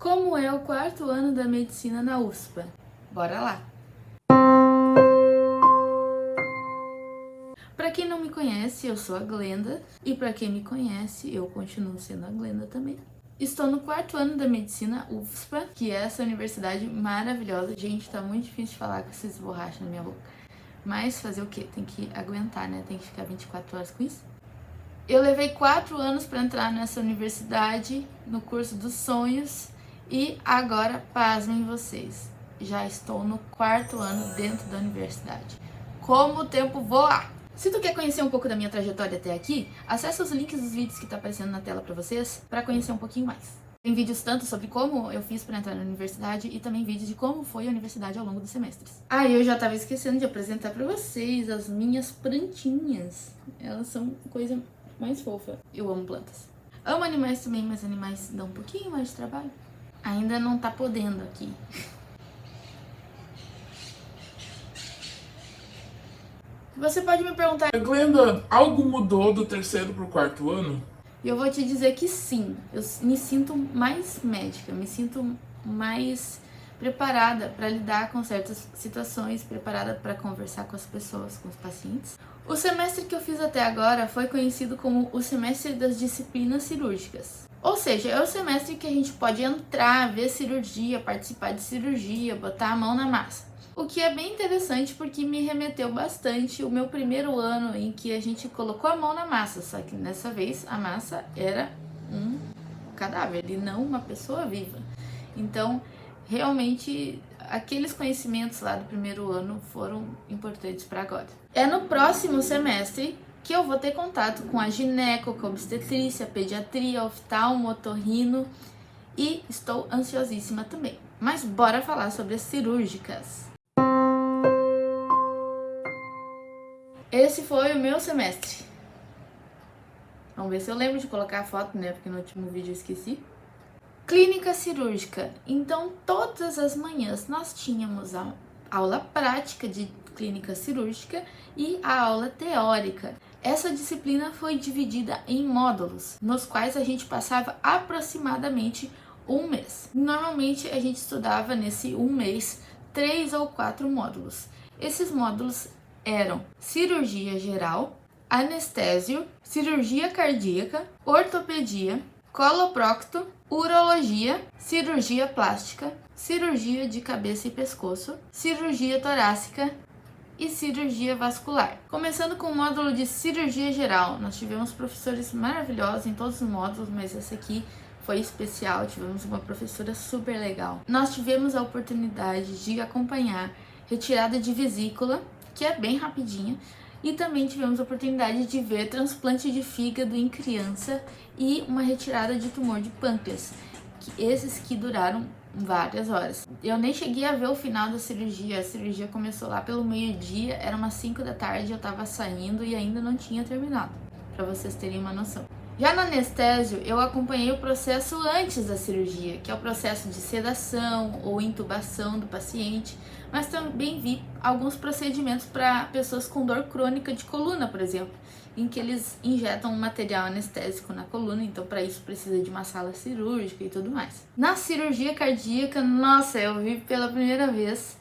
Como é o quarto ano da medicina na USPA? Bora lá! Para quem não me conhece, eu sou a Glenda, e para quem me conhece, eu continuo sendo a Glenda também. Estou no quarto ano da medicina UFSPA, que é essa universidade maravilhosa. Gente, tá muito difícil de falar com esses borrachos na minha boca. Mas fazer o quê? Tem que aguentar, né? Tem que ficar 24 horas com isso. Eu levei 4 anos para entrar nessa universidade, no curso dos sonhos, e agora, pasmem vocês, já estou no quarto ano dentro da universidade. Como o tempo voa! Se tu quer conhecer um pouco da minha trajetória até aqui, acessa os links dos vídeos que tá aparecendo na tela para vocês, para conhecer um pouquinho mais. Tem vídeos tanto sobre como eu fiz para entrar na universidade e também vídeos de como foi a universidade ao longo dos semestres. Ah, e eu já tava esquecendo de apresentar para vocês as minhas plantinhas. Elas são coisa mais fofa. Eu amo plantas. Amo animais também, mas animais dão um pouquinho mais de trabalho. Ainda não tá podendo aqui. Você pode me perguntar, Glenda, algo mudou do terceiro pro quarto ano? e eu vou te dizer que sim. Eu me sinto mais médica, me sinto mais preparada para lidar com certas situações, preparada para conversar com as pessoas, com os pacientes. O semestre que eu fiz até agora foi conhecido como o semestre das disciplinas cirúrgicas. Ou seja, é o semestre que a gente pode entrar, ver cirurgia, participar de cirurgia, botar a mão na massa. O que é bem interessante porque me remeteu bastante o meu primeiro ano em que a gente colocou a mão na massa, só que dessa vez a massa era um cadáver e não uma pessoa viva. Então, realmente, aqueles conhecimentos lá do primeiro ano foram importantes para agora. É no próximo semestre que eu vou ter contato com a gineco, com a obstetrícia, pediatria, oftalmo, otorrino e estou ansiosíssima também. Mas bora falar sobre as cirúrgicas. Esse foi o meu semestre. Vamos ver se eu lembro de colocar a foto, né? Porque no último vídeo eu esqueci. Clínica cirúrgica. Então, todas as manhãs nós tínhamos a aula prática de clínica cirúrgica e a aula teórica. Essa disciplina foi dividida em módulos, nos quais a gente passava aproximadamente um mês. Normalmente a gente estudava nesse um mês 3 ou 4 módulos. Esses módulos eram cirurgia geral, anestésio, cirurgia cardíaca, ortopedia, coloprocto, urologia, cirurgia plástica, cirurgia de cabeça e pescoço, cirurgia torácica e cirurgia vascular. Começando com o módulo de cirurgia geral, nós tivemos professores maravilhosos em todos os módulos, mas esse aqui foi especial, tivemos uma professora super legal. Nós tivemos a oportunidade de acompanhar retirada de vesícula, que é bem rapidinha, e também tivemos a oportunidade de ver transplante de fígado em criança e uma retirada de tumor de pâncreas, esses que duraram várias horas. Eu nem cheguei a ver o final da cirurgia, a cirurgia começou lá pelo meio-dia, era umas 5 da tarde, eu tava saindo e ainda não tinha terminado, para vocês terem uma noção. Já no anestésio, eu acompanhei o processo antes da cirurgia, que é o processo de sedação ou intubação do paciente, mas também vi alguns procedimentos para pessoas com dor crônica de coluna, por exemplo, em que eles injetam um material anestésico na coluna, então para isso precisa de uma sala cirúrgica e tudo mais. Na cirurgia cardíaca, nossa, eu vi pela primeira vez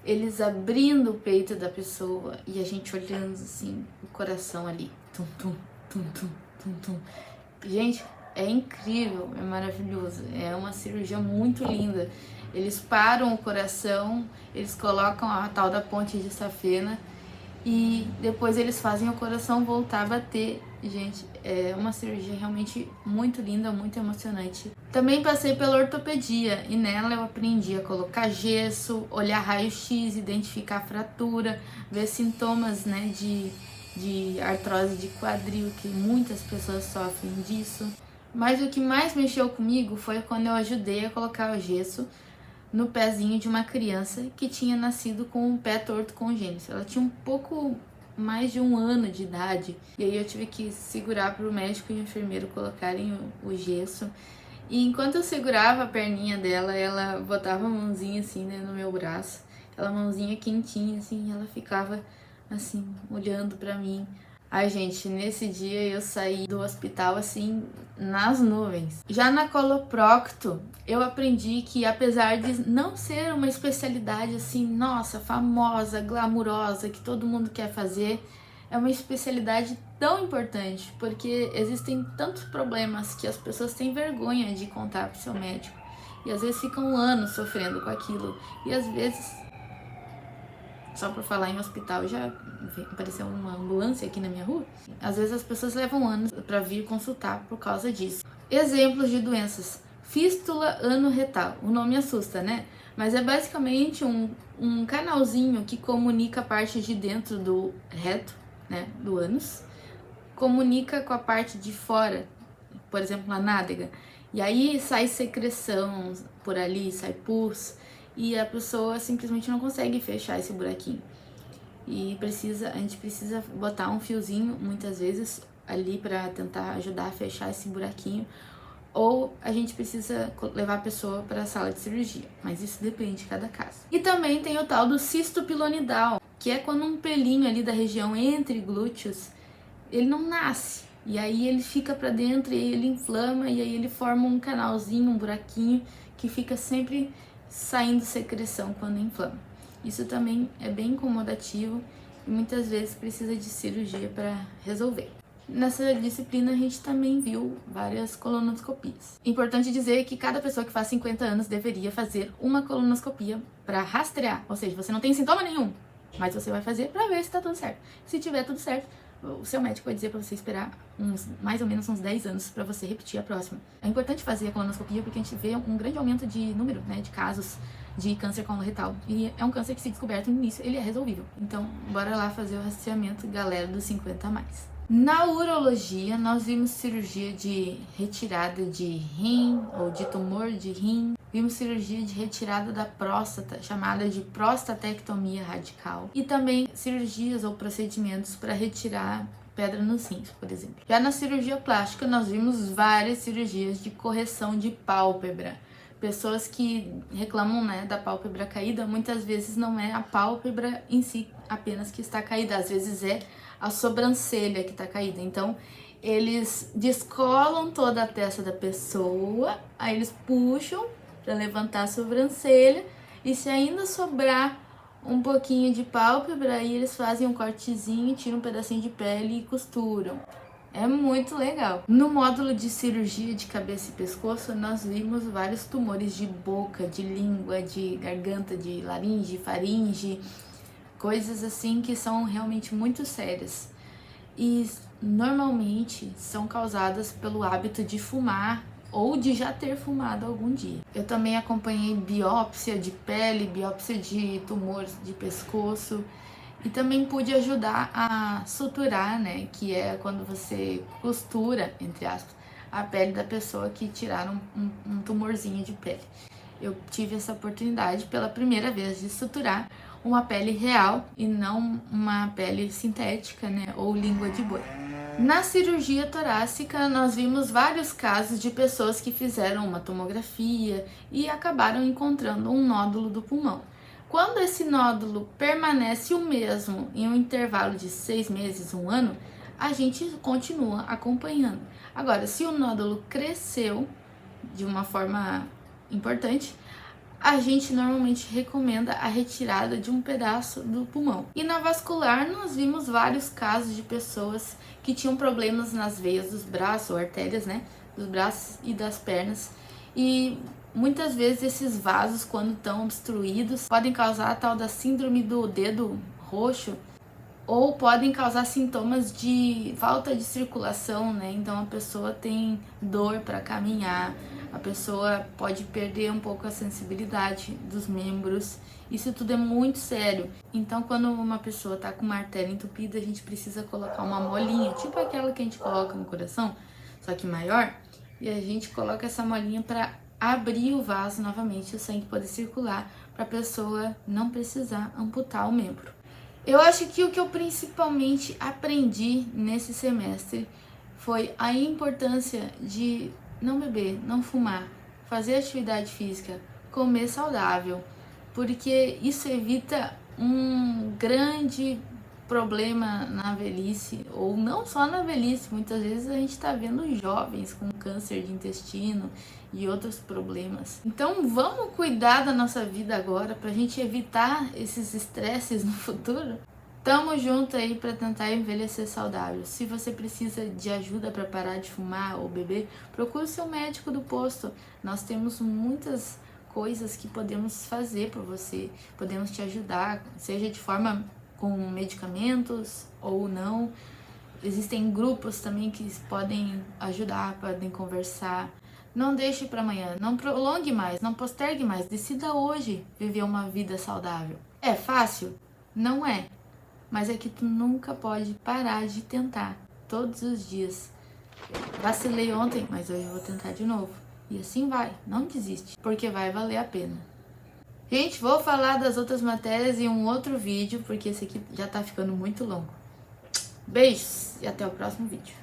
eles abrindo o peito da pessoa e a gente olhando assim, o coração ali, tum, tum, tum, tum. Tum, tum. Gente, é incrível, é maravilhoso, é uma cirurgia muito linda. Eles param o coração, eles colocam a tal da ponte de safena e depois eles fazem o coração voltar a bater. Gente, é uma cirurgia realmente muito linda, muito emocionante. Também passei pela ortopedia e nela eu aprendi a colocar gesso, olhar raio-x, identificar fratura, ver sintomas, né, de artrose de quadril, que muitas pessoas sofrem disso. Mas o que mais mexeu comigo foi quando eu ajudei a colocar o gesso no pezinho de uma criança que tinha nascido com um pé torto congênito. Ela tinha um pouco mais de 1 ano de idade, e aí eu tive que segurar para o médico e o enfermeiro colocarem o gesso. E enquanto eu segurava a perninha dela, ela botava a mãozinha assim, né, no meu braço, aquela mãozinha quentinha assim, e ela ficava assim, olhando pra mim, Ai, gente, nesse dia eu saí do hospital assim, nas nuvens. Já na coloprocto, eu aprendi que apesar de não ser uma especialidade assim, nossa, famosa, glamurosa, que todo mundo quer fazer, é uma especialidade tão importante, porque existem tantos problemas que as pessoas têm vergonha de contar pro seu médico. E às vezes ficam anos sofrendo com aquilo. E às vezes, só por falar em hospital, já apareceu uma ambulância aqui na minha rua. Às vezes as pessoas levam anos para vir consultar por causa disso. Exemplos de doenças. Fístula anorretal. O nome assusta, né? Mas é basicamente um canalzinho que comunica a parte de dentro do reto, né, do ânus, comunica com a parte de fora, por exemplo, na nádega. E aí sai secreção por ali, sai pus, e a pessoa simplesmente não consegue fechar esse buraquinho. E a gente precisa botar um fiozinho, muitas vezes, ali para tentar ajudar a fechar esse buraquinho, ou a gente precisa levar a pessoa para a sala de cirurgia, mas isso depende de cada caso. E também tem o tal do cisto pilonidal, que é quando um pelinho ali da região entre glúteos, ele não nasce, e aí ele fica para dentro e ele inflama, e aí ele forma um canalzinho, um buraquinho, que fica sempre saindo secreção quando inflama. Isso também é bem incomodativo e muitas vezes precisa de cirurgia para resolver. Nessa disciplina a gente também viu várias colonoscopias. Importante dizer que cada pessoa que faz 50 anos deveria fazer uma colonoscopia para rastrear, ou seja, você não tem sintoma nenhum, mas você vai fazer para ver se tá tudo certo. Se tiver tudo certo, o seu médico vai dizer para você esperar mais ou menos uns 10 anos para você repetir a próxima. É importante fazer a colonoscopia porque a gente vê um grande aumento de número, né, de casos de câncer coloretal. E é um câncer que, se descoberto no início, ele é resolvível. Então, bora lá fazer o rastreamento, galera dos 50 a mais. Na urologia, nós vimos cirurgia de retirada de rim ou de tumor de rim. Vimos cirurgia de retirada da próstata, chamada de prostatectomia radical. E também cirurgias ou procedimentos para retirar pedra nos rins, por exemplo. Já na cirurgia plástica, nós vimos várias cirurgias de correção de pálpebra. Pessoas que reclamam, né, da pálpebra caída, muitas vezes não é a pálpebra em si apenas que está caída, às vezes é a sobrancelha que está caída. Então, eles descolam toda a testa da pessoa, aí eles puxam para levantar a sobrancelha, e se ainda sobrar um pouquinho de pálpebra, aí eles fazem um cortezinho, tiram um pedacinho de pele e costuram. É muito legal. No módulo de cirurgia de cabeça e pescoço, nós vimos vários tumores de boca, de língua, de garganta, de laringe, faringe, coisas assim que são realmente muito sérias. E normalmente são causadas pelo hábito de fumar ou de já ter fumado algum dia. Eu também acompanhei biópsia de pele, biópsia de tumor de pescoço, e também pude ajudar a suturar, né, que é quando você costura, entre aspas, a pele da pessoa que tiraram um tumorzinho de pele. Eu tive essa oportunidade pela primeira vez de suturar uma pele real e não uma pele sintética, né, ou língua de boi. Na cirurgia torácica, nós vimos vários casos de pessoas que fizeram uma tomografia e acabaram encontrando um nódulo do pulmão. Quando esse nódulo permanece o mesmo em um intervalo de 6 meses, 1 ano, a gente continua acompanhando. Agora, se o nódulo cresceu de uma forma importante, a gente normalmente recomenda a retirada de um pedaço do pulmão. E na vascular, nós vimos vários casos de pessoas que tinham problemas nas veias dos braços, ou artérias, né, dos braços e das pernas. E muitas vezes esses vasos, quando estão obstruídos, podem causar a tal da síndrome do dedo roxo, ou podem causar sintomas de falta de circulação, né? Então a pessoa tem dor para caminhar, a pessoa pode perder um pouco a sensibilidade dos membros. Isso tudo é muito sério. Então, quando uma pessoa tá com uma artéria entupida, a gente precisa colocar uma molinha, tipo aquela que a gente coloca no coração, só que maior, e a gente coloca essa molinha para abrir o vaso novamente, o sangue poder circular, para a pessoa não precisar amputar o membro. Eu acho que o que eu principalmente aprendi nesse semestre foi a importância de não beber, não fumar, fazer atividade física, comer saudável, porque isso evita um grande problema na velhice, ou não só na velhice, muitas vezes a gente tá vendo jovens com câncer de intestino e outros problemas. Então vamos cuidar da nossa vida agora pra gente evitar esses estresses no futuro. Tamo junto aí para tentar envelhecer saudável. Se você precisa de ajuda para parar de fumar ou beber, procure o seu médico do posto. Nós temos muitas coisas que podemos fazer por você. Podemos te ajudar, seja de forma com medicamentos ou não. Existem grupos também que podem ajudar, podem conversar. Não deixe para amanhã, não prolongue mais, não postergue mais. Decida hoje viver uma vida saudável. É fácil? Não é. Mas é que tu nunca pode parar de tentar, todos os dias. Vacilei ontem, mas hoje eu vou tentar de novo. E assim vai, não desiste, porque vai valer a pena. Gente, vou falar das outras matérias em um outro vídeo, porque esse aqui já tá ficando muito longo. Beijos e até o próximo vídeo.